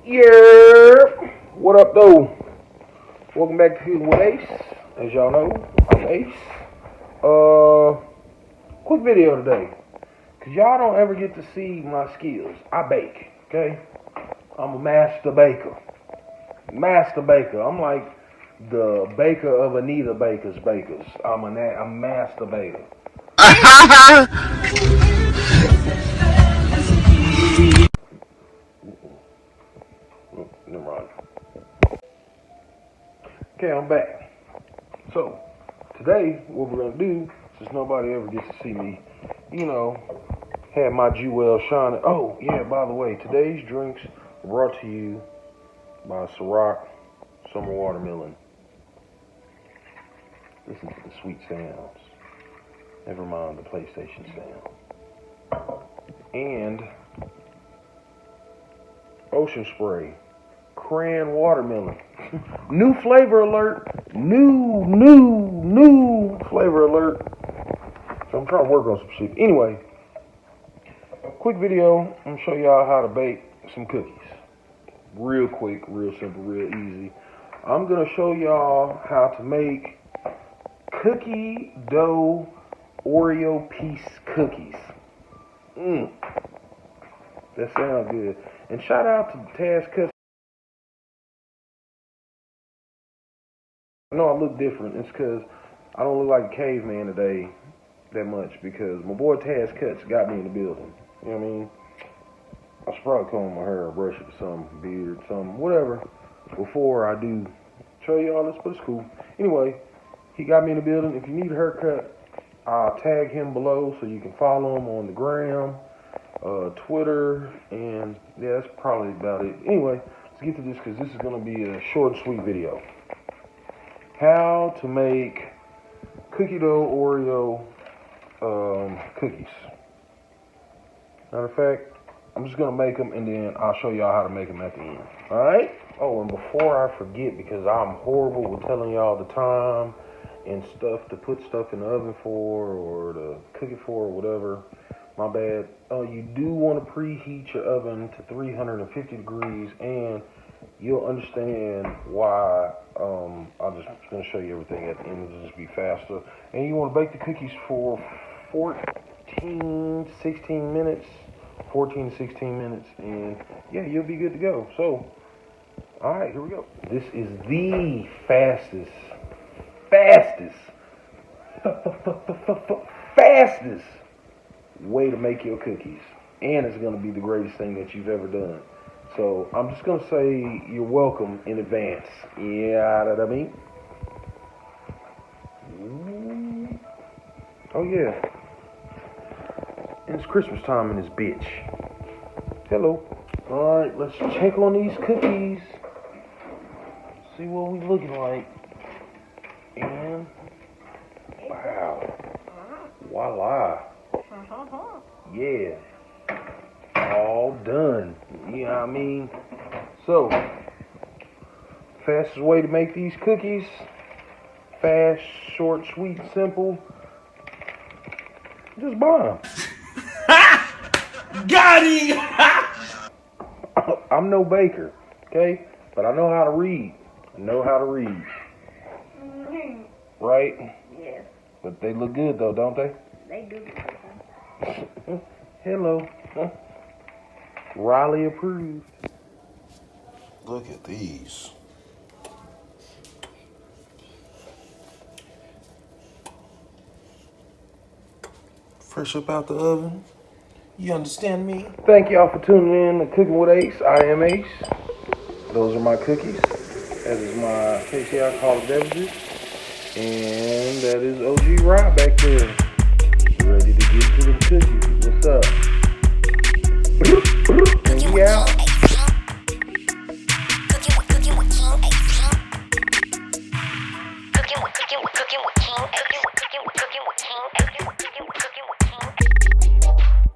Yeah, what up though? Welcome back to Cooking with Ace. As y'all know, I'm Ace. Quick video today. Cause y'all don't ever get to see my skills. I bake, okay? I'm a master baker. I'm like the baker of Anita Baker's bakers. I'm a master baker. Never mind. Okay, I'm back. So, today, what we're going to do, since nobody ever gets to see me, have my jewel shining. Oh, yeah, by the way, today's drinks are brought to you by Ciroc Summer Watermelon. Listen to the sweet sounds. Never mind the PlayStation sound. And Ocean Spray. Cran watermelon. New flavor alert. New flavor alert. So I'm trying to work on some shit. Anyway, quick video. I'm going to show y'all how to bake some cookies. Real quick, real simple, real easy. I'm going to show y'all how to make cookie dough Oreo piece cookies. That sounds good. And shout out to Taz Cuts. I know I look different. It's because I don't look like a caveman today that much because my boy Taz Cuts got me in the building. You know what I mean? I should probably comb my hair or brush it or something, beard, something, whatever, before I do show y'all this, but it's cool. Anyway, he got me in the building. If you need a haircut, I'll tag him below so you can follow him on the gram, Twitter, and yeah, that's probably about it. Anyway, let's get to this because this is going to be a short and sweet video. How to make cookie dough Oreo cookies. Matter of fact, I'm just going to make them and then I'll show y'all how to make them at the end. Alright? Oh, and before I forget, because I'm horrible with telling y'all the time and stuff to put stuff in the oven for or to cook it for or whatever, my bad. You do want to preheat your oven to 350 degrees and you'll understand why. I'm just going to show you everything at the end. It'll just be faster. And you want to bake the cookies for 14 to 16 minutes. And yeah, you'll be good to go. So, alright, here we go. This is the fastest way to make your cookies. And it's going to be the greatest thing that you've ever done. So, I'm just going to say you're welcome in advance. Yeah, that I mean. Oh, yeah. And it's Christmas time in this bitch. Hello. Alright, let's check on these cookies. See what we looking like. And, wow. Voila. Yeah. All done. You know what I mean? So, fastest way to make these cookies. Fast, short, sweet, simple. Just buy them. Got him! I'm no baker, okay? But I know how to read. Right? Yes. But they look good though, don't they? They do. Hello. Riley approved. Look at these. Fresh up out the oven. You understand me? Thank y'all for tuning in to Cooking with Ace. I am Ace. Those are my cookies. That is my tasty alcoholic beverages. And that is OG Rob back there. Ready to get to the cookies. What's up? And we out.